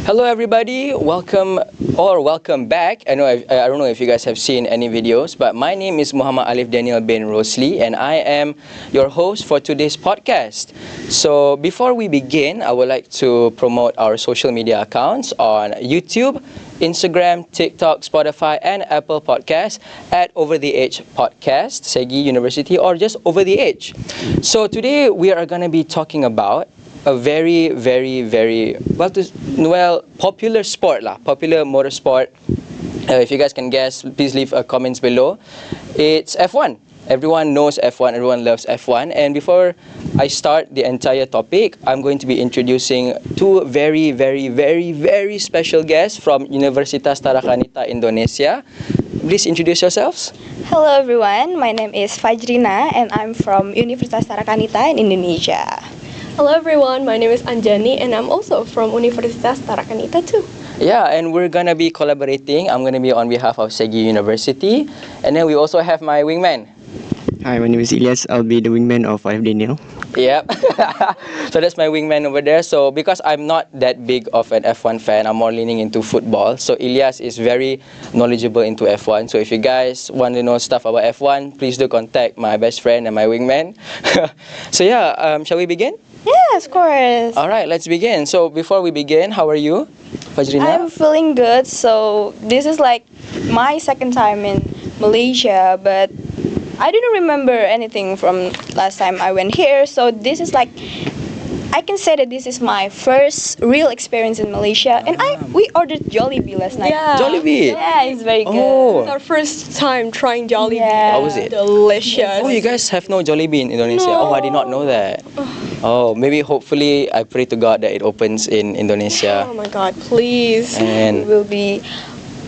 Hello, everybody. Welcome back. I don't know if you guys have seen any videos, but my name is Mohamed Alif Daniel bin Rosli, and I am your host for today's podcast. So before we begin, I would like to promote our social media accounts on YouTube, Instagram, TikTok, Spotify, and Apple Podcasts at Over the Edge Podcast, Segi University, or just Over the Edge. So today we are going to be talking about a very popular sport popular motorsport. If you guys can guess, please leave comments below. It's F1. Everyone knows F1, everyone loves F1. And before I start the entire topic, I'm going to be introducing two very special guests from Universitas Tarakanita, Indonesia. Please introduce yourselves. Hello everyone, my name is Fajrina and I'm from Universitas Tarakanita in Indonesia. Hello everyone, my name is Anjani and I'm also from Universitas Tarakanita too. Yeah, and we're gonna be collaborating. I'm gonna be on behalf of Segi University. And then we also have my wingman. Hi, my name is Ilyas. I'll be the wingman of Alif Daniel. Yep. So that's my wingman over there. So because I'm not that big of an F1 fan, I'm more leaning into football. So Ilyas is very knowledgeable into F1. So if you guys want to know stuff about F1, please do contact my best friend and my wingman. So yeah, shall we begin? Yes, of course. All right, let's begin. So before we begin, how are you, Fajrina? I'm feeling good. So this is like my second time in Malaysia, but I didn't remember anything from last time I went here. So this is like, I can say that this is my first real experience in Malaysia. And we ordered Jollibee last night. Yeah. Jollibee? Yeah, it's very good. Oh. It's our first time trying Jollibee. Yeah. How was it? Delicious. Oh, you guys have no Jollibee in Indonesia? No. Oh, I did not know that. Oh, maybe hopefully I pray to God that it opens in Indonesia. Oh my god, please. It And will be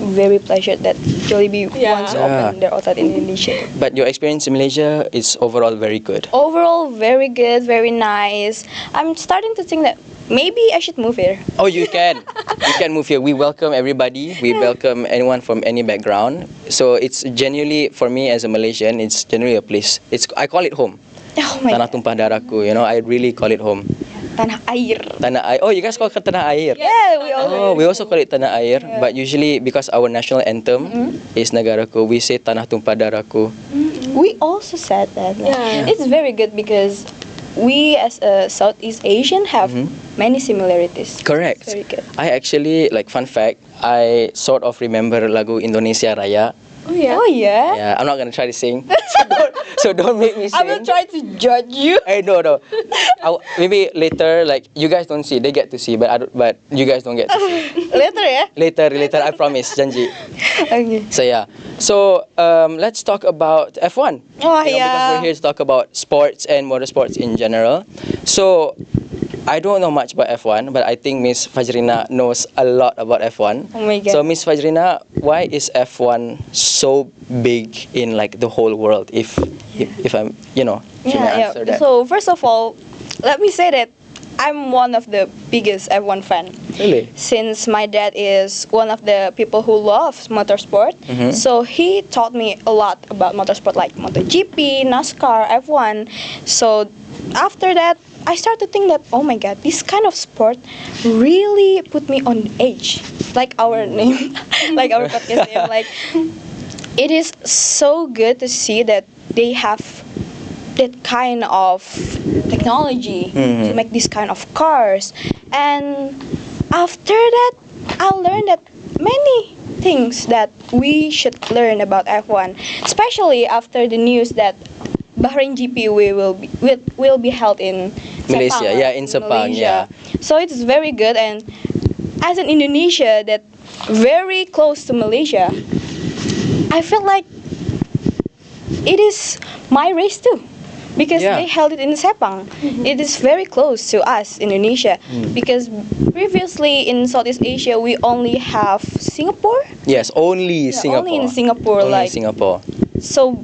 very pleasured that Jollibee Yeah. wants to Yeah. open their outlet in Indonesia. but your experience in Malaysia is overall very good. Overall, very good, very nice. I'm starting to think that maybe I should move here. Oh, you can. You can move here. We welcome everybody. We welcome anyone from any background. So it's genuinely, for me as a Malaysian, it's generally a place. I call it home. Oh my Tanah god. tumpah darahku, I really call it home. Tanah air. Tanah air. Oh, you guys call it tanah air? Yeah, we also. Oh, we also call it tanah air. But usually, because our national anthem is negaraku, we say tanah tumpah darahku. We also said that. Yeah. It's very good because we as a Southeast Asian have many similarities. Correct. Very good. I actually, fun fact, I sort of remember lagu Indonesia Raya. Oh yeah. Oh yeah. Yeah, I'm not gonna try to sing. So don't make me sing. I will try to judge you. Hey, no. Maybe later, you guys don't see, they get to see, but you guys don't get to see. Later, yeah. Later, I promise, janji. Okay. So yeah. So let's talk about F1. Oh Because yeah. we're here to talk about sports and motorsports in general. So I don't know much about F1, but I think Miss Fajrina knows a lot about F1. Oh my god. So Miss Fajrina, why is F1 so big in the whole world? If I'm, if you may answer that. So first of all, let me say that I'm one of the biggest F1 fan. Really? Since my dad is one of the people who loves motorsport, so he taught me a lot about motorsport like MotoGP, NASCAR, F1. So after that, I started to think that, oh my god, this kind of sport really put me on edge. Like our name, like our podcast name. It is so good to see that they have that kind of technology to make this kind of cars. And after that, I learned that many things that we should learn about F1, especially after the news that Bahrain GP will be held in Malaysia, Sepang, yeah, in Sepang, yeah. So it's very good, and as an Indonesia that very close to Malaysia, I feel like it is my race too, because Yeah. they held it in Sepang. It is very close to us, Indonesia, because previously in Southeast Asia we only have Singapore. Yes, only Yeah, Singapore. only in Singapore, Only like Singapore. so.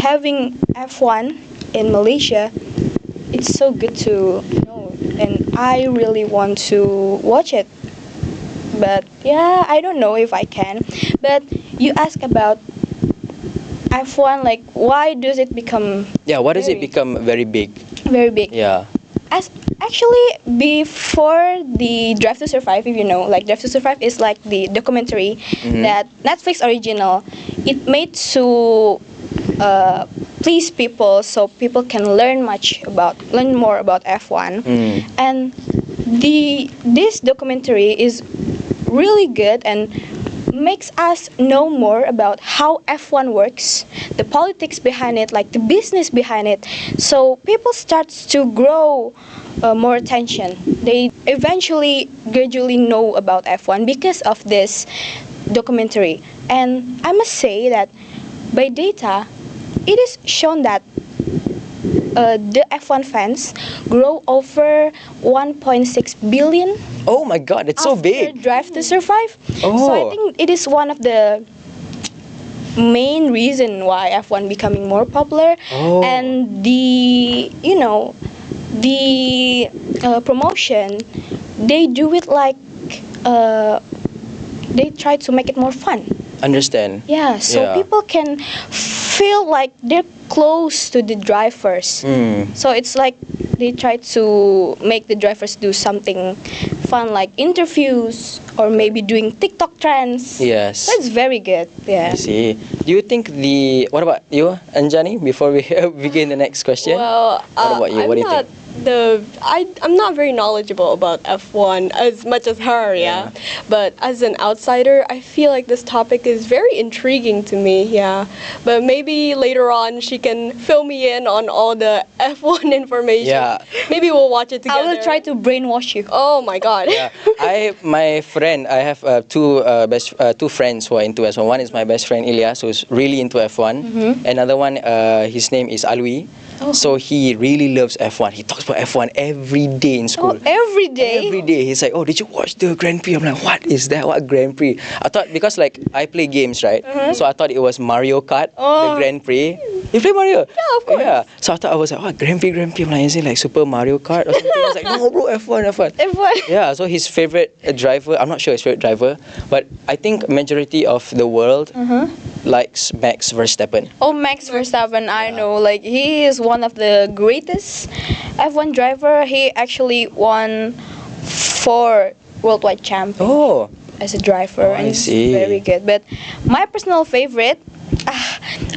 Having F1 in Malaysia, it's so good to know, and I really want to watch it. But yeah, I don't know if I can. But you ask about F1, why does it become Yeah, why does it very- become very big? very big? Yeah. as actually before the Drive to Survive, if you know, like Drive to Survive is like the documentary that Netflix original. It made to please people, so people can learn more about F1. And this documentary is really good and makes us know more about how F1 works, the politics behind it, like the business behind it. So people start to grow more attention. They eventually gradually know about F1 because of this documentary. And I must say that by data, it is shown that the F1 fans grow over 1.6 billion. Oh my God, it's so big. After Drive to Survive. Oh. So I think it is one of the main reason why F1 becoming more popular. And the promotion, they do it like they try to make it more fun. Understand. Yeah, so people can feel like they're close to the drivers. So it's like they try to make the drivers do something fun, like interviews or maybe doing TikTok trends. Yes. That's very good. Yeah. I see. Do you think what about you, Anjani, before we begin the next question? Well, what about you? What do you think? I'm not very knowledgeable about F1 as much as her, yeah. But as an outsider, I feel like this topic is very intriguing to me, yeah. But maybe later on she can fill me in on all the F1 information. Yeah. Maybe we'll watch it together. I will try to brainwash you. Oh my God. Yeah, I have two friends who are into F1. One is my best friend Ilyas, who's really into F1. Another one, his name is Alwi. So he really loves F1. He talks about F1 every day in school. Every day? Every day. He's like, oh, did you watch the Grand Prix? I'm like, what is that? What Grand Prix? I thought, because like I play games, right? So I thought it was Mario Kart, the Grand Prix. You play Mario? Yeah, of course. Yeah. So I thought, I was like, what, Grand Prix? I'm like, is it like Super Mario Kart or something? I was like, no bro, F1. F1. Yeah, so his favorite driver, I'm not sure his favorite driver, but I think majority of the world likes Max Verstappen. Oh, Max Verstappen, I know. Like, he is one of the greatest F1 driver. He actually won 4 worldwide champions as a driver. I and see. He's very good. But my personal favorite,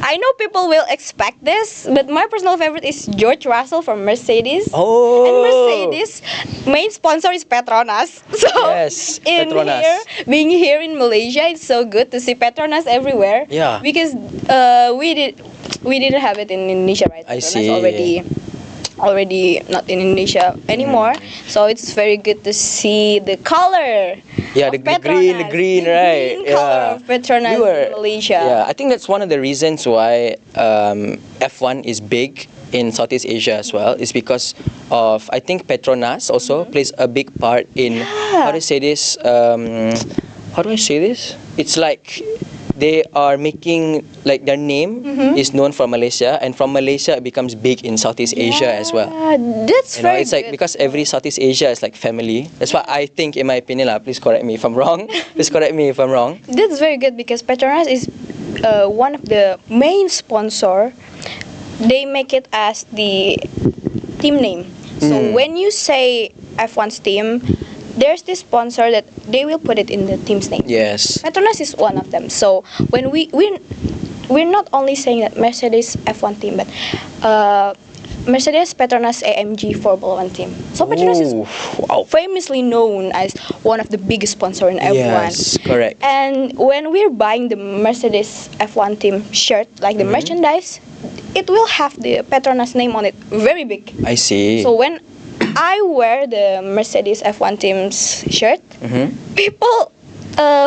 I know people will expect this, but my personal favorite is George Russell from Mercedes. And Mercedes main sponsor is Petronas. So Yes, Petronas. Being here in Malaysia, it's so good to see Petronas everywhere. Yeah. Because we didn't have it in Indonesia, right? I Petronas see. already not in Indonesia anymore. So it's very good to see the color. Yeah, the green, right? Green color of Petronas in Malaysia. Yeah, I think that's one of the reasons why F1 is big in Southeast Asia as well, is because of, I think Petronas also plays a big part in, how do I say this? It's like they are making, like, their name is known from Malaysia, and from Malaysia it becomes big in Southeast Asia as well. That's very It's like, good. because every Southeast Asia is like family. That's why I think, in my opinion, please correct me if I'm wrong. Please correct me if I'm wrong. That's very good because Petronas is one of the main sponsor. They make it as the team name. So when you say F1's team, there's this sponsor that they will put it in the team's name. Yes. Petronas is one of them. So when we're not only saying that Mercedes F1 team, but Mercedes Petronas AMG Formula 1 team. So Petronas is famously known as one of the biggest sponsor in F1. Yes, correct. And when we're buying the Mercedes F1 team shirt, like the merchandise, it will have the Petronas name on it, very big. I see. So when I wear the Mercedes F1 team's shirt, people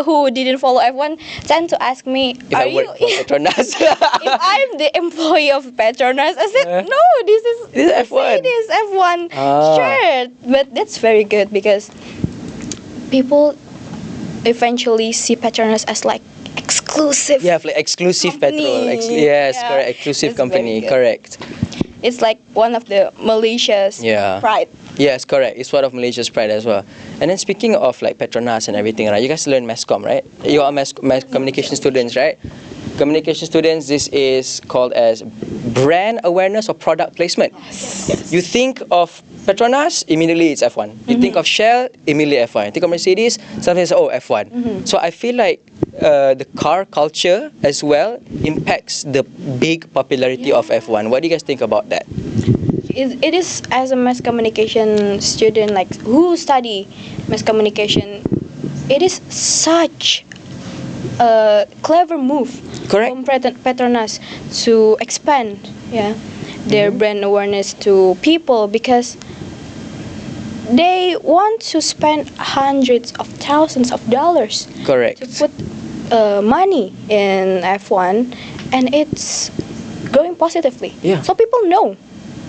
who didn't follow F1 tend to ask me, If I work for Petronas. if I'm the employee of Petronas? I said, no, this is F1. Mercedes F1 shirt. But that's very good because people eventually see Petronas as like exclusive. Yeah, like exclusive company. petrol. Yes, Yeah, correct. Exclusive that's company. very good. Correct. It's like one of the Malaysia's pride. Yes, correct. It's one of Malaysia's pride as well. And then speaking of like Petronas and everything, right? You guys learn mass comm, right? You are mass communication students, right? Communication students, this is called as brand awareness or product placement. You think of Petronas, immediately it's F1. You think of Shell, immediately F1. You think of Mercedes, sometimes F1. So I feel like the car culture as well impacts the big popularity of F1. What do you guys think about that? It is, as a mass communication student, like who study mass communication, it is such a clever move Correct. from Petronas to expand their brand awareness to people, because they want to spend hundreds of thousands of dollars Correct. to put money in F1, and it's growing positively. Yeah. So people know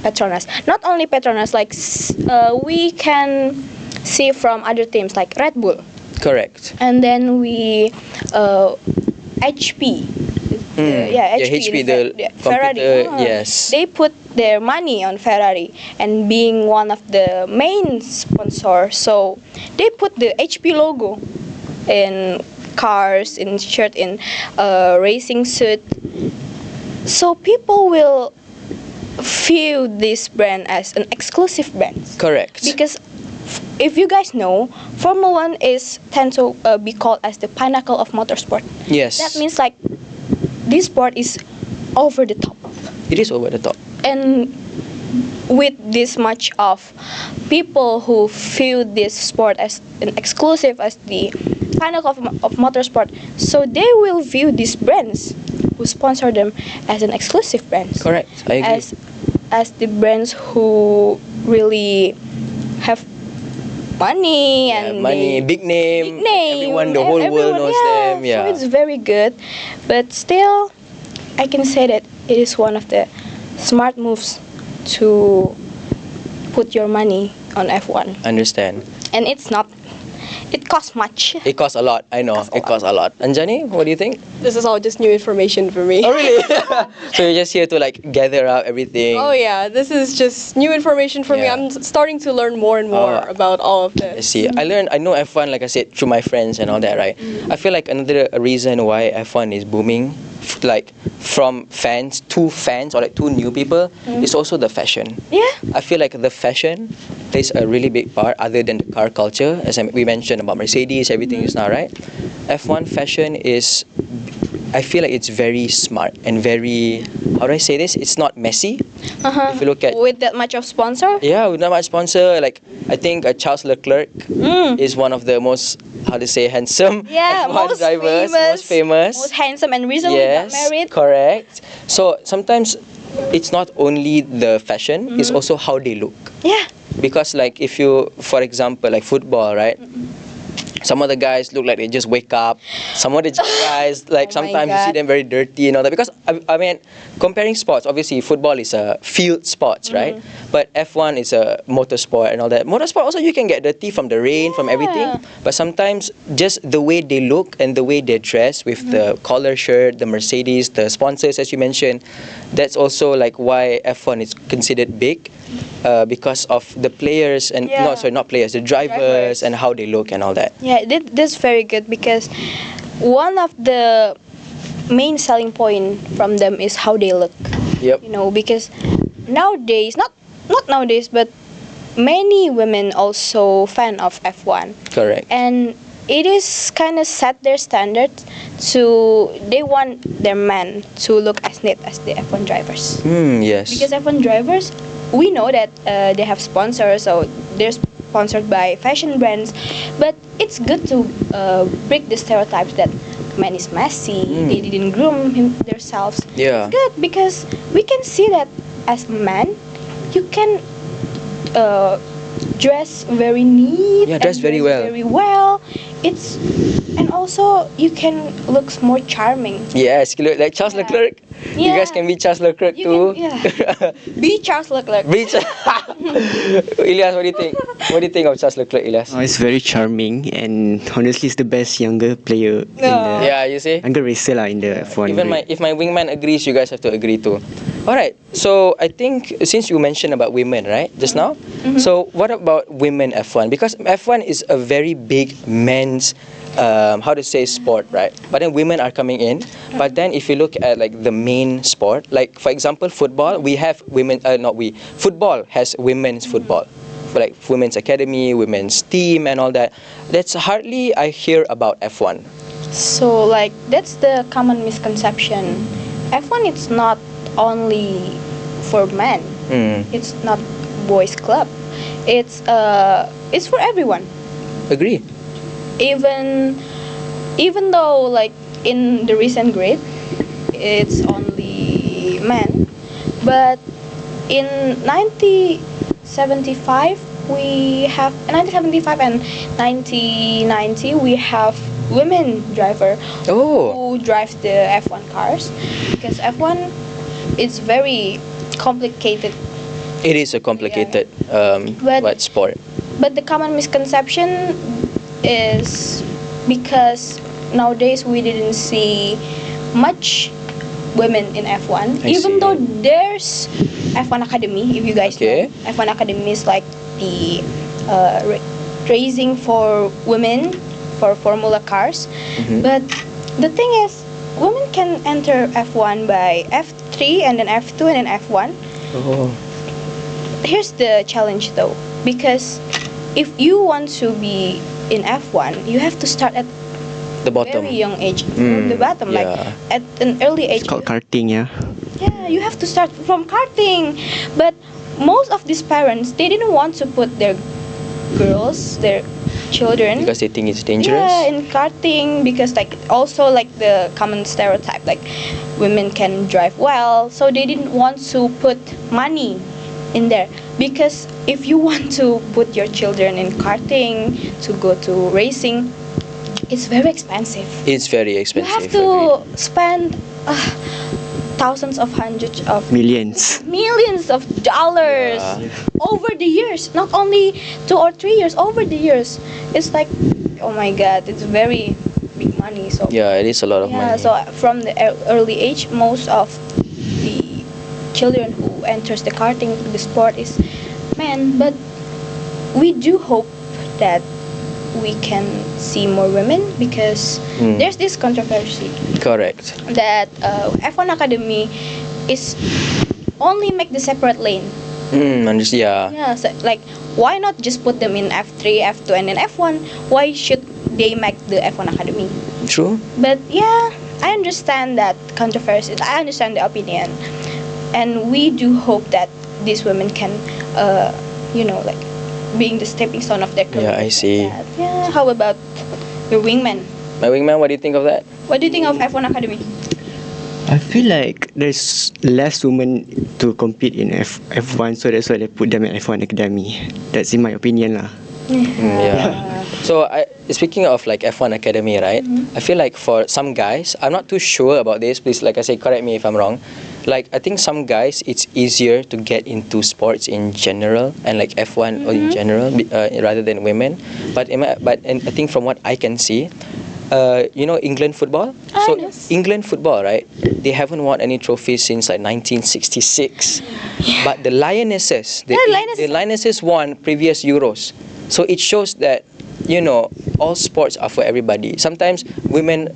Petronas. Not only Petronas, like we can see from other teams like Red Bull, Correct. and then we HP. HP, the Ferrari. computer, yes. They put their money on Ferrari, and being one of the main sponsors, so they put the HP logo in cars, in shirt, in racing suit. So people will view this brand as an exclusive brand. Correct. Because if you guys know, Formula One is tend to be called as the pinnacle of motorsport. Yes. That means like this sport is over the top, it is over the top. and with this much of people who view this sport as an exclusive, as the pinnacle of motorsport, so they will view these brands who sponsor them as an exclusive brands. Correct. I agree. As the brands who really have money and money, big name. big name. Everyone, the whole world knows them. Yeah. So it's very good, but still, I can say that it is one of the smart moves to put your money on F1, Understand. and it's not. It costs much. It costs a lot. I know. It costs a lot. Anjani, what do you think? This is all just new information for me. Oh, really? So you're just here to like gather up everything. Oh yeah, this is just new information for me. Yeah. I'm starting to learn more and more Oh. about all of I this. see. I know F1, like I said, through my friends and all that, right? I feel like another reason why F1 is booming, like from fans to fans or like to new people, is also the fashion. Yeah. I feel like the fashion plays a really big part other than the car culture, as we mentioned about Mercedes, everything is now, right? F1 fashion is, I feel like it's very smart and very, how do I say this? It's not messy. If you look at, With that much of sponsor. yeah, with not much sponsor, like I think Charles Leclerc is one of the most, how to say, handsome Yeah, F1 most drivers, famous, most famous. most handsome, and recently Yes, got married. correct. So sometimes it's not only the fashion, it's also how they look. Yeah. Because like if you, for example, like football, right? Some of the guys look like they just wake up. Some of the guys, like Oh my sometimes you see God. them very dirty and all that. Because I mean, comparing sports, obviously football is a field sports, right? But F1 is a motorsport and all that. Motorsport also you can get dirty from the rain, from everything. But sometimes just the way they look and the way they dress with the collar shirt, the Mercedes, the sponsors, as you mentioned, that's also like why F1 is considered big. Because of the players and Yeah. not players, the drivers and how they look and all that. Yeah, that's very good, because one of the main selling point from them is how they look. Yep. You know, because nowadays, not nowadays, but many women also fan of F1, Correct. and it is kind of set their standards to, they want their men to look as neat as the F1 drivers. Yes. Because F1 drivers, we know that they have sponsors, so they're sponsored by fashion brands, but it's good to break the stereotypes that man is messy, they didn't groom themselves. Yeah. It's good because we can see that as a man, you can dress very neat. Yeah, dress and very well. Very well. It's, and also you can look more charming. Yes, like Charles Yeah. Leclerc. You Yeah. guys can be Charles Leclerc You too. can, yeah. Be Charles Leclerc. Be Ilyas, what do you think? What do you think of Charles Leclerc, Ilyas? Oh, it's very charming, and honestly, it's the best younger player in No. the Yeah, you see? younger racer lah in the F1. Even grid. if my wingman agrees, you guys have to agree too. Alright, so I think since you mentioned about women, right, just now, so what about women F1? Because F1 is a very big men's, how to say, sport, right? But then women are coming in. But then if you look at like the main sport, like for example football, we have women, football has women's football. like women's academy, women's team, and all that. That's hardly I hear about F1. So like that's the common misconception. F1 it's not only for men. It's not boys club. It's for everyone. Agree. Even though like in the recent grid it's only men, but in 1975 we have 1975 and 1990 we have women driver who drives the F1 cars, because F1 is very complicated. It is a complicated sport. But the common misconception is because nowadays we didn't see much women in F1, even though there's F1 Academy, if you guys know. F1 Academy is like the racing for women for Formula cars. But the thing is, women can enter F1 by F3 and then F2 and then F1. Here's the challenge though, because if you want to be in F1, you have to start at the bottom, very young age, the bottom, like at an early age. It's called karting, yeah. Yeah, you have to start from karting. But most of these parents, they didn't want to put their girls, their children, because they think it's dangerous. Yeah, in karting, because like also like the common stereotype, like women can drive well, so they didn't want to put money in there, because if you want to put your children in karting to go to racing, it's very expensive. It's very expensive. You have to spend thousands of hundreds of millions of dollars over the years, not only 2 or 3 years, over the years. It's like, oh my god, it's very big money. So yeah, it is a lot of money. So from the early age, most of the children who enters the karting, the sport, is men. But we do hope that we can see more women, because there's this controversy. Correct. That F1 Academy is only make the separate lane. Yeah, so like why not just put them in F3, F2, and then F1? Why should they make the F1 Academy? True. But yeah, I understand that controversy. I understand the opinion, and we do hope that these women can, like being the stepping stone of their career. Yeah, I see. Yeah. How about your wingman? My wingman, what do you think of that? What do you think of F1 Academy? I feel like there's less women to compete in F1, so that's why they put them in F1 Academy. That's in my opinion lah. Yeah. So speaking of like F1 Academy, right? I feel like for some guys, I'm not too sure about this. Please, like I say, correct me if I'm wrong. Like I think some guys, it's easier to get into sports in general, and like F1 in general, rather than women. But I think from what I can see, England football. Yes. England football, right? They haven't won any trophies since like 1966. But the Lionesses, the Lionesses won previous Euros. So it shows that all sports are for everybody. Sometimes women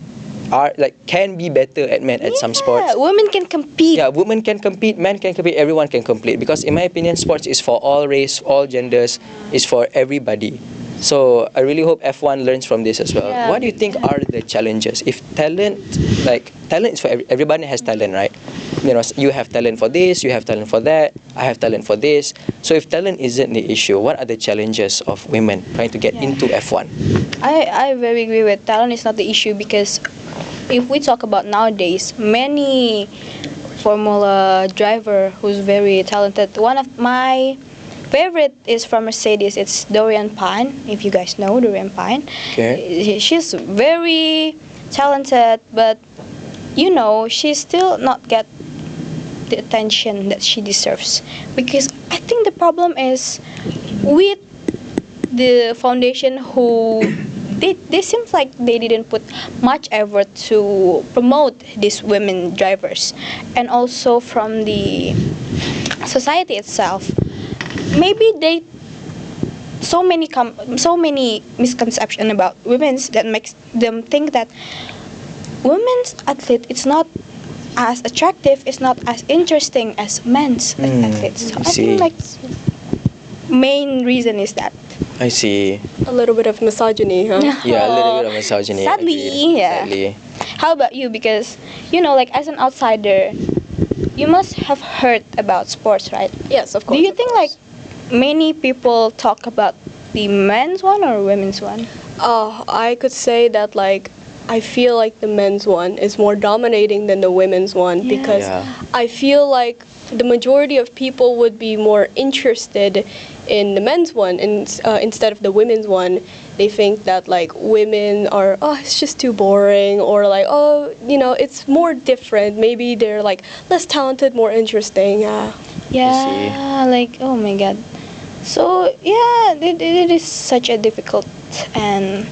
can be better at men at some sports. Women can compete. Yeah, women can compete, men can compete, everyone can compete. Because in my opinion, sports is for all race, all genders, is for everybody. So I really hope F1 learns from this as well. Yeah. What do you think are the challenges? If talent is for everybody has talent, right? You have talent for this, you have talent for that, I have talent for this. So if talent isn't the issue, what are the challenges of women trying to get into F1? I very agree with talent is not the issue, because if we talk about nowadays, many Formula driver who's very talented. One of my favorite is from Mercedes. It's Dorian Pine. If you guys know Dorian Pine, she's very talented, but she's still not get the attention that she deserves. Because I think the problem is with the foundation who they seems like they didn't put much effort to promote these women drivers, and also from the society itself. Maybe they so many misconceptions about women's that makes them think that women's athlete it's not as attractive, it's not as interesting as men's athletes. So I think like main reason is that. I see. A little bit of misogyny, huh? Yeah, a little bit of misogyny. Sadly, agreed. yeah. Sadly. How about you? Because like as an outsider, you must have heard about sports, right? Yes, of course. Do you of think course. like many people talk about the men's one or women's one? I could say that like I feel like the men's one is more dominating than the women's one Yeah. because Yeah. I feel like the majority of people would be more interested in the men's one instead of the women's one. They think that like women are it's just too boring, or like it's more different. Maybe they're like less talented, more interesting. Yeah, like oh my god. So yeah, it is such a difficult and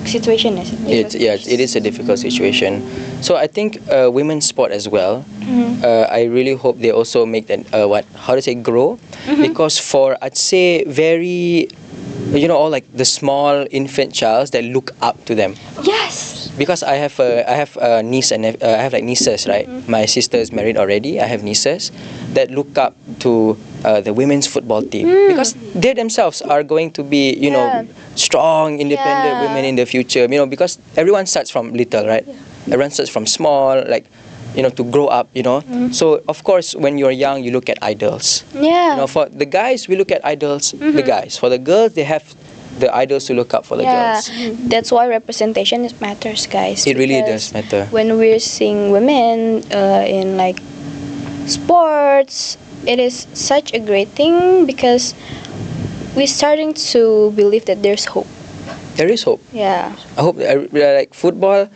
situation, is it? It is a difficult situation. So I think women's sport as well. I really hope they also make that grow, because for I'd say very, all like the small infant childs that look up to them. Yes. Because I have a niece and I have like nieces, right? My sister is married already. I have nieces that look up to the women's football team because they themselves are going to be, strong, independent Yeah. women in the future. Because everyone starts from little, right? Everyone starts from small, like, to grow up. So of course, when you're young, you look at idols. Yeah. For the guys, we look at idols. The guys. For the girls, they have the idols to look up for the Yeah, girls. that's why representation matters, guys. It really because does matter. When we're seeing women in like sports, it is such a great thing because we're starting to believe that there's hope. There is hope. Yeah. I hope like football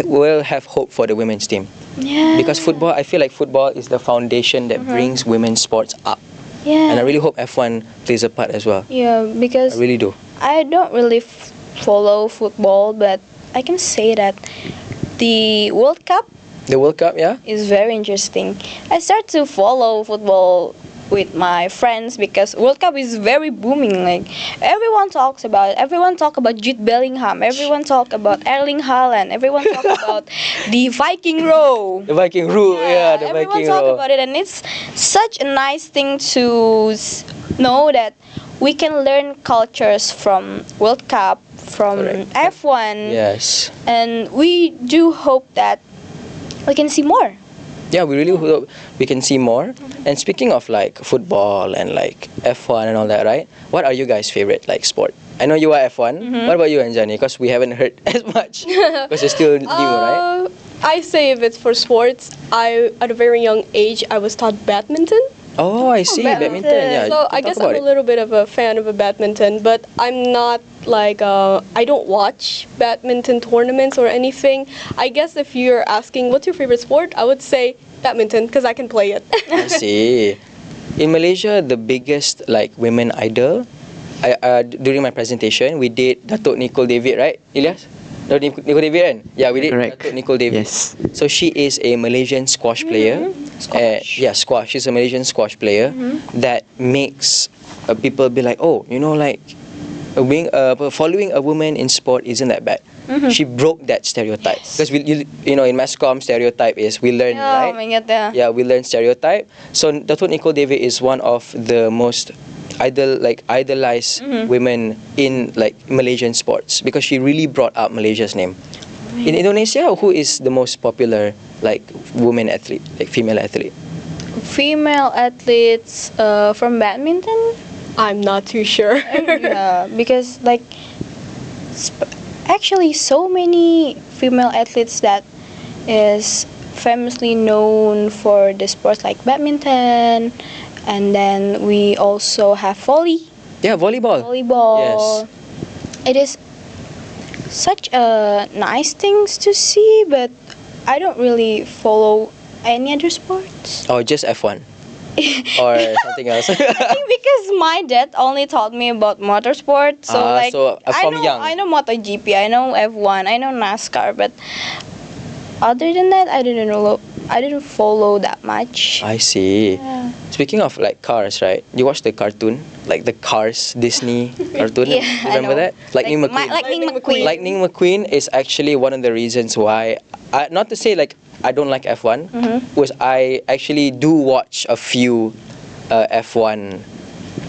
will have hope for the women's team, Yeah. because I feel like football is the foundation that brings women's sports up, Yeah. and I really hope F1 plays a part as well. Yeah, because I really do. I don't really follow football, but I can say that the World Cup The World Cup, yeah. is very interesting. I start to follow football with my friends because World Cup is very booming. Like everyone talks about it. Everyone talk about Jude Bellingham. Everyone talk about Erling Haaland. Everyone talk about the Viking row. The Viking rule, yeah, the everyone Viking talk rule. about it, and it's such a nice thing to know that we can learn cultures from World Cup, from Correct. F1, Yes. and we do hope that we can see more. Yeah, we really hope we can see more. And speaking of like football and like F1 and all that, right? What are you guys' favorite like sport? I know you are F1. What about you, Anjani? Because we haven't heard as much. Because you're still new, right? I say if it's for sports, at a very young age I was taught badminton. Oh, I see. badminton. Badminton. Yeah. So I talk guess about I'm a it. little bit of a fan of a badminton, but I'm not like I don't watch badminton tournaments or anything. I guess if you're asking what's your favorite sport, I would say badminton because I can play it. I see. In Malaysia, the biggest like women idol, during my presentation, we did Datuk Nicole David, right, Ilyas? Datuk Nicole David, kan? Yeah, we did Correct. Datuk Nicole David. Yes. So she is a Malaysian squash player. Squash. Yeah, squash. She's a Malaysian squash player that makes people be like, oh, like being following a woman in sport isn't that bad. She broke that stereotype because in mass comm stereotype is we learn, Oh right? my god, yeah. Yeah, we learn stereotype. So Datuk Nicole David is one of the most idolized women in like Malaysian sports because she really brought up Malaysia's name. In Indonesia, who is the most popular like woman athlete, like female athlete? Female athletes from badminton. I'm not too sure. Yeah, because like actually so many female athletes that is famously known for the sports like badminton, and then we also have Yeah, volleyball. volleyball. It is such a nice things to see, but I don't really follow any other sports. Or just F1 or something else. I think because my dad only taught me about motorsport, so Ah, like so, from young. I know MotoGP, I know F1, I know NASCAR, but other than that, I didn't follow that much. I see. Yeah. Speaking of like cars, right? You watch the cartoon, like the Cars Disney cartoon. Yeah, You I remember know. that? Lightning McQueen. Lightning McQueen. Lightning McQueen is actually one of the reasons why, not to say like I don't like F1, was I actually do watch a few F1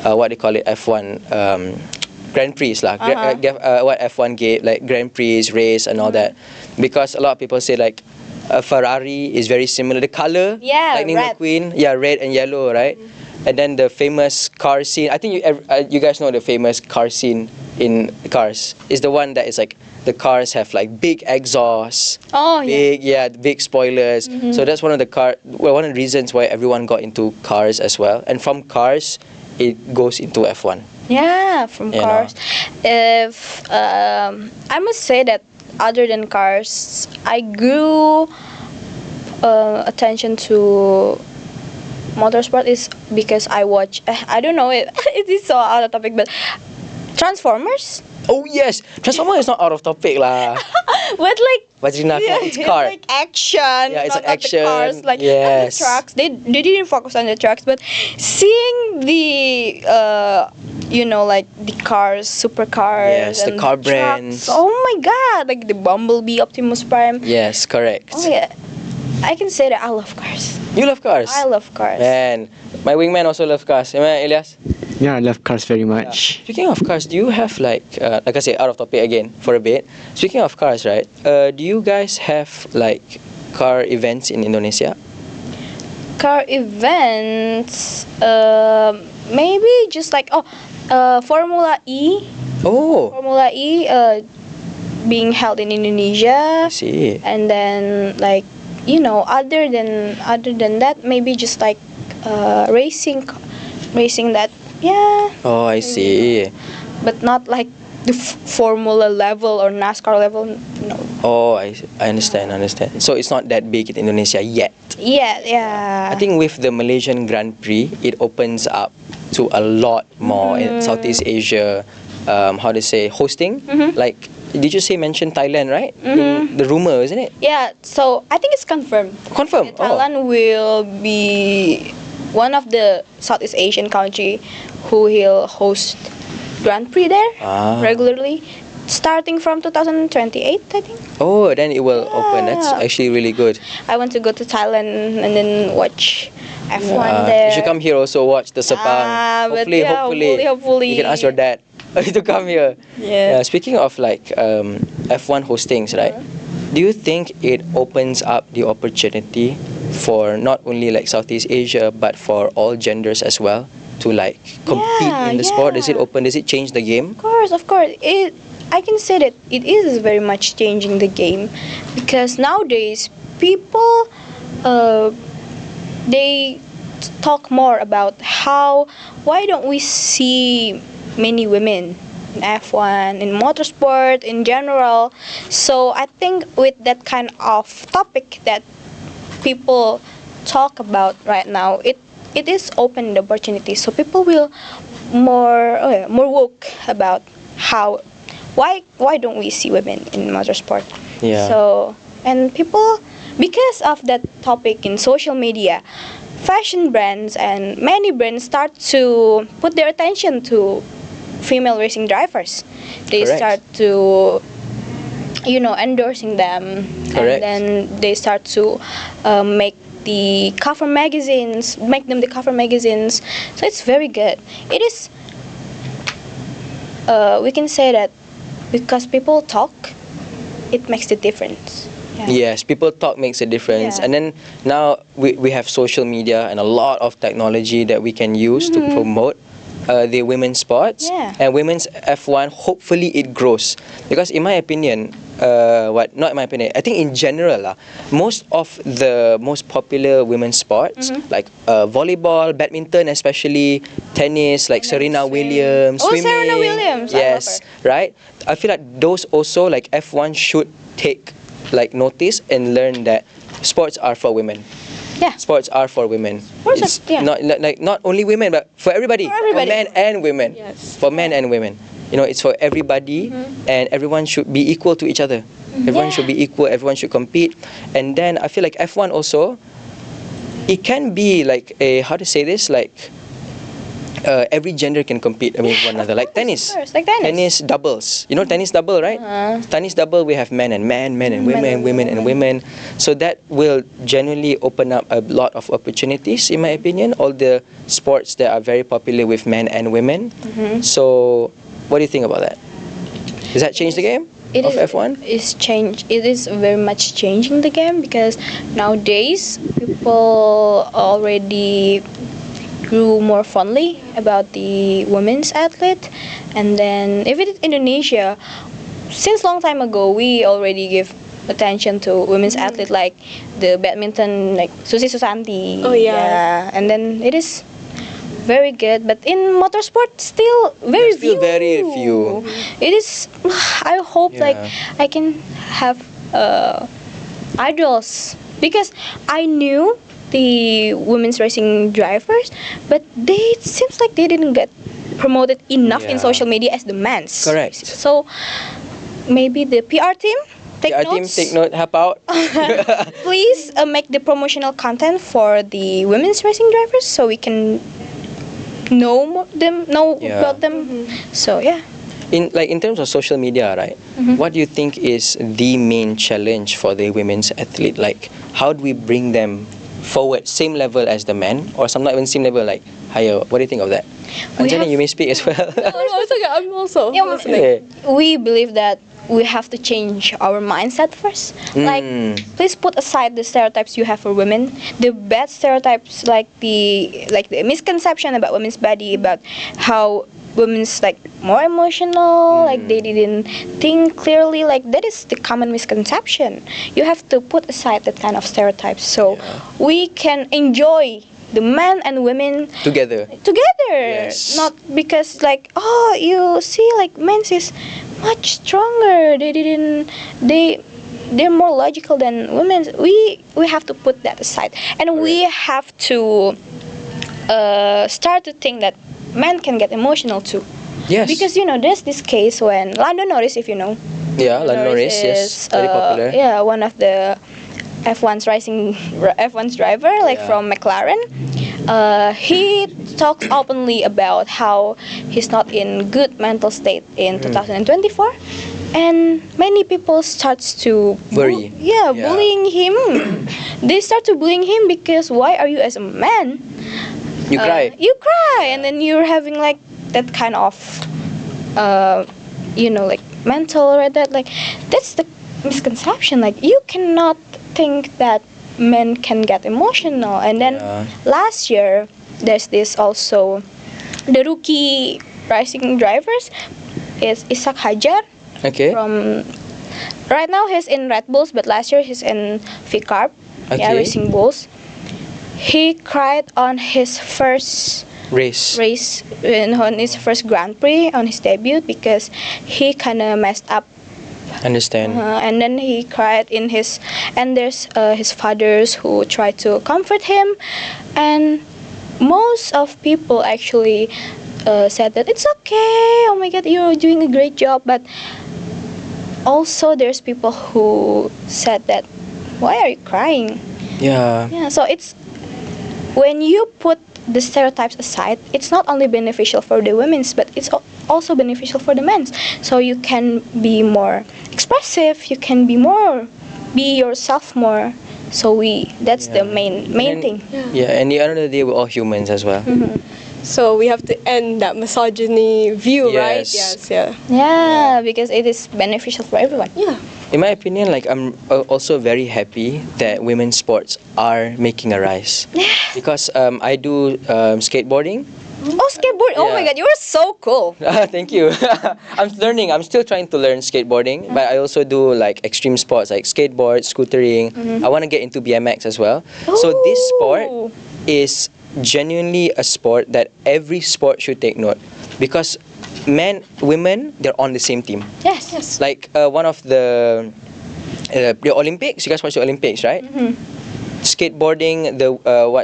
what they call it, F1 Grand Prix lah. What F1 like Grand Prix race and all that, because a lot of people say like a Ferrari is very similar. The color, Lightning red. McQueen, red and yellow, right? And then the famous car scene. I think you guys know the famous car scene in Cars is the one that is like the cars have like big exhausts, big spoilers. So that's one of the reasons why everyone got into cars as well. And from cars, it goes into F1. Yeah, from Cars. If I must say that other than Cars, I grew attention to motorsport is because I watch. I don't know it. It is so out of topic, but Transformers. Oh yes, Transformer is not out of topic lah. But like Fajrina, it's car. like action. Yeah, it's not action. The cars, like Yes. the trucks. They didn't focus on the trucks, but seeing the like the cars, supercars, Yes, the and car trucks. brands. Oh my god, like the Bumblebee, Optimus Prime. Yes, correct. Oh yeah, I can say that I love cars. You love cars? I love cars. Man, my wingman also love cars. Am I, Elias? Yeah, I love cars very much. Speaking of cars, do you have like I say, out of topic again for a bit. Speaking of cars, right? Do you guys have like car events in Indonesia? Car events, maybe just like Formula E. Oh, Formula E being held in Indonesia. I see. And then like other than that, maybe just like racing that. Yeah, Oh, I see. but not like the Formula level or NASCAR level. No. Oh, I understand. So it's not that big in Indonesia yet. Yeah. I think with the Malaysian Grand Prix, it opens up to a lot more in Southeast Asia. How to say, hosting? Like, did you mention Thailand, right? In the rumor, isn't it? Yeah. So I think it's confirmed. Confirmed. Thailand will be one of the Southeast Asian country who will host Grand Prix there regularly, starting from 2028, I think. Oh, then it will open. That's actually really good. I want to go to Thailand and then watch F1 there. You should come here also watch the Sepang. But yeah, hopefully. You can ask your dad to come here. Yeah. Speaking of like F1 hostings, right? Do you think it opens up the opportunity for not only like Southeast Asia but for all genders as well to like compete in the sport? Does it change the game? Of course. I can say that it is very much changing the game, because nowadays people they talk more about why don't we see many women in F1, in motorsport in general. So I think with that kind of topic that people talk about right now, it is open the opportunity, so people will more woke about why don't we see women in motorsport. So, and people, because of that topic in social media, fashion brands and many brands start to put their attention to female racing drivers. They start to endorsing them. Correct. And then they start to make them the cover magazines. So it's very good. It is we can say that because people talk, it makes the difference. Yes, people talk makes a difference. And then now we have social media and a lot of technology that we can use to promote the women's sports and women's F1. Hopefully it grows, because in my opinion, I think in general most of the most popular women's sports like volleyball, badminton, especially tennis, like Serena Williams, swimming. Serena Williams, yes, right. I feel like those also, like F1 should take like notice and learn that sports are for women. Sports are for women. It's not only women, but for everybody. For men and women. Yes. For men and women. It's for everybody, and everyone should be equal to each other. Everyone should be equal. Everyone should compete. And then I feel like F1 also, it can be like a, how to say this, like every gender can compete with one another. Like tennis. Of course, like tennis. Tennis doubles. You know tennis double, right? Tennis double, we have men and men and women, women and women. So that will genuinely open up a lot of opportunities, in my opinion. All the sports that are very popular with men and women. So, what do you think about that? Does that change the game It of is F1? is change. It is very much changing the game because nowadays people already grew more fondly about the women's athlete, and then if it is Indonesia, since long time ago we already give attention to women's athlete like the badminton like Susi Susanti. Oh, yeah. And then it is very good, but in motorsport still very Still very few. It is. I hope like Yeah. I can have idols because I knew the women's racing drivers, but it seems like they didn't get promoted enough in Yeah. social media as the men's. Correct. So maybe the PR team take Our team, notes. take note, help out. Please make the promotional content for the women's racing drivers so we can know Yeah. about them. So yeah. In terms of social media, right? What do you think is the main challenge for the women's athlete? Like, how do we bring them forward, same level as the men, or some not even same level, like higher? What do you think of that? We Anjani, have- you may speak as well. No, it's okay. I'm also Yeah, listening. Okay. We believe that we have to change our mindset first. Like, please put aside the stereotypes you have for women, the bad stereotypes, like the misconception about women's body, about how women's like more emotional, like they didn't think clearly. Like that is the common misconception. You have to put aside that kind of stereotypes so we can enjoy the men and women Together. Yes. not because like, oh, you see like men's is much stronger, they're more logical than women's. We have to put that aside, and we have to start to think that men can get emotional too. Yes. Because there's this case when Lando Norris, if you know, Yeah, Lando Norris, yes, very popular. yeah, one of the F1's driver, like Yeah. from McLaren. He talks openly about how he's not in good mental state in 2024, and many people starts to Worry. yeah, Yeah. bullying him. They start to bullying him because why are you as a man? You cry. You cry, and then you're having like that kind of, like mental or that. Like that's the misconception. Like you cannot think that men can get emotional. And then Yeah. last year, there's this also, the rookie racing drivers is Ishak Hajar Okay. from. Right now he's in Red Bulls, but last year he's in VCARB, yeah, Okay. Racing Bulls. He cried on his first Race. race, on his first Grand Prix, on his debut, because he kind of messed up. Understand. And then he cried in his, and there's his fathers who try to comfort him, and most of people actually said that it's okay, oh my god, you're doing a great job. But also there's people who said that, why are you crying? Yeah. Yeah, so it's when you put the stereotypes aside, it's not only beneficial for the women's, but it's also beneficial for the men's. So you can be more expressive, you can be yourself more. So that's the main And- thing. Yeah, and the end of the day, we're all humans as well. So we have to end that misogyny view, right? Yes. Yes, yeah. Yeah, because it is beneficial for everyone. Yeah. In my opinion, like I'm also very happy that women's sports are making a rise. Because I do skateboarding. Oh, skateboard! Oh my Yeah. god, you're so cool. Thank you. I'm learning. I'm still trying to learn skateboarding, but I also do like extreme sports like skateboard, scootering. I want to get into BMX as well. So this sport Ooh. is genuinely a sport that every sport should take note, because men, women, they're on the same team. Yes. Like one of the Olympics. You guys watch the Olympics, right? Skateboarding,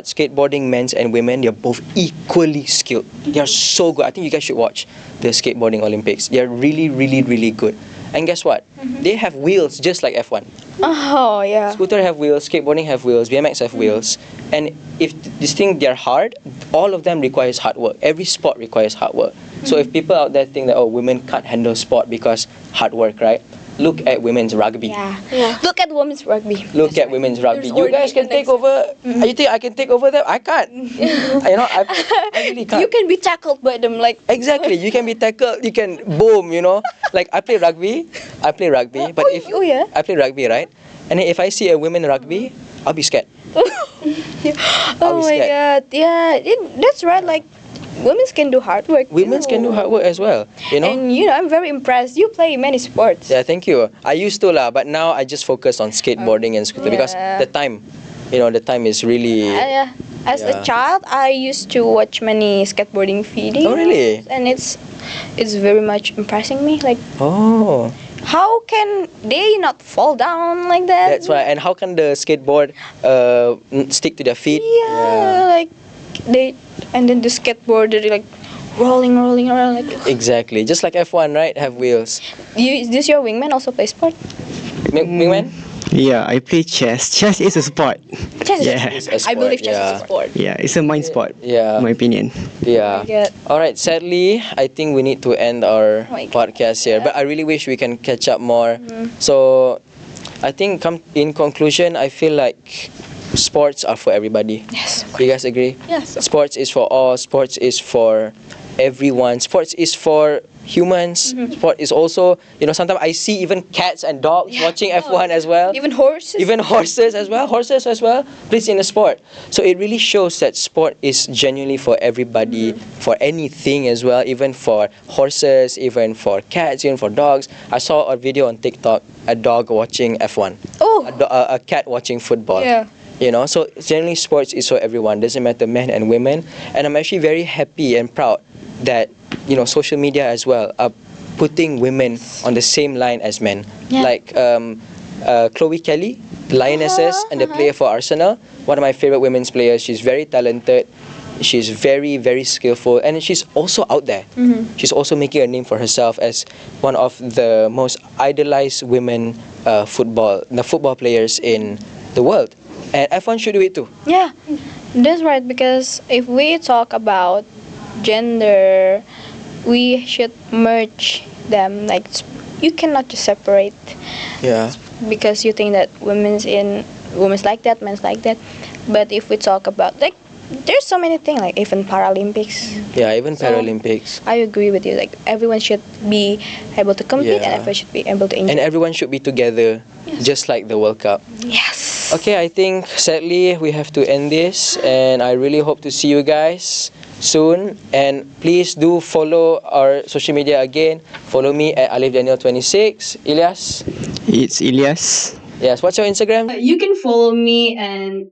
skateboarding, men's and women, they're both equally skilled. They are so good. I think you guys should watch the skateboarding Olympics. They are really, really, really good. And guess what? They have wheels just like F1. Oh yeah. Scooter have wheels, skateboarding have wheels, BMX have wheels. And if this thing they're hard, all of them requires hard work. Every sport requires hard work. So if people out there think that women can't handle sport because hard work, right? Look at women's rugby. Yeah. Look at women's rugby. Look at women's rugby. There's You guys can already take over. You think I can take over them? I can't. I really can't. You can be tackled by them like. Exactly. You can be tackled. You can boom. Like I play rugby. But if yeah. I play rugby, right? And then if I see a women rugby, I'll be scared. Oh I'll be my scared. god. Yeah. That's right. Like, women can do hard work. Women can do hard work as well. And I'm very impressed. You play many sports. Yeah, thank you. I used to but now I just focus on skateboarding and scooter because Yeah. the time, the time is really. Yeah. As Yeah. a child, I used to watch many skateboarding videos. Oh, really? And it's very much impressing me. Like, Oh, how can they not fall down like that? that's why. And how can the skateboard stick to their feet? Yeah, like and then the skateboarder like rolling around like. Exactly. Just like F1, right? Have wheels. Does your wingman also play sport? Wingman? Yeah, I play chess. Chess is a sport. Chess. Yeah. It's a I sport, believe chess is a sport. Yeah, it's a mind sport. Yeah. In my opinion. Yeah. God. All right. Sadly, I think we need to end our Oh my God. podcast here. But I really wish we can catch up more. So, I think in conclusion, I feel like sports are for everybody. Yes. You guys agree? Yes. Sports is for all. Sports is for everyone. Sports is for humans. Sport is also, sometimes I see even cats and dogs watching F1 as well. Even horses. Even horses as well. Horses as well. Please in a sport. So it really shows that sport is genuinely for everybody, for anything as well, even for horses, even for cats, even for dogs. I saw a video on TikTok, a dog watching F1, Oh. a cat watching football. Yeah. So generally sports is for everyone, doesn't matter men and women. And I'm actually very happy and proud that social media as well are putting women on the same line as men. Yeah. Like Chloe Kelly, the lionesses and the player for Arsenal, one of my favorite women's players. She's very talented. She's very, very skillful, and she's also out there. She's also making a name for herself as one of the most idolized women football players in the world. And F1 should do it too. Yeah, that's right. Because if we talk about gender, we should merge them. Like, you cannot just separate Yeah. because you think that women's like that, men's like that. But if we talk about there's so many things, like even Paralympics. Yeah, even So- Paralympics. I agree with you. Like, everyone should be able to compete Yeah. and everyone should be able to enjoy. And everyone should be together, just like the World Cup. Yes. Okay, I think sadly we have to end this, and I really hope to see you guys soon. And please do follow our social media again. Follow me at Alif Daniel 26. Ilyas? It's Ilyas. Yes, what's your Instagram? You can follow me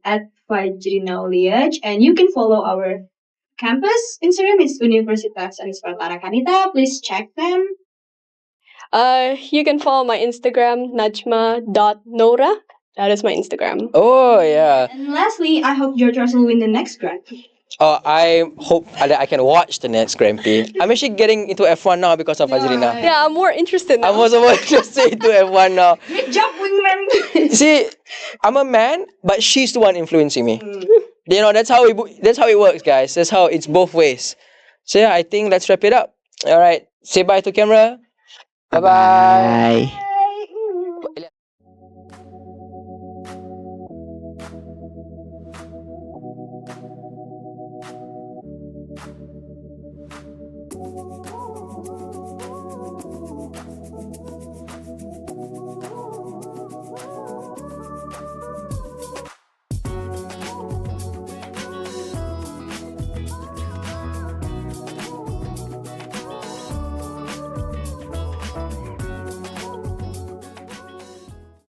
at Fajrina, and you can follow our campus Instagram. It's Universitas_Tarakanita. Please check them. You can follow my Instagram, najma.nora. That is my Instagram. Oh, yeah. And lastly, I hope George Russell will win the next Grand Prix. Oh, I hope that I can watch the next Grand Prix. I'm actually getting into F1 now because of Fajrina. Yeah, I'm more interested now. I'm also more interested into F1 now. Great job, wingman. See, I'm a man, but she's the one influencing me. That's how it works, guys. That's how it's both ways. So yeah, I think let's wrap it up. All right, say bye to camera. Bye bye. Bye.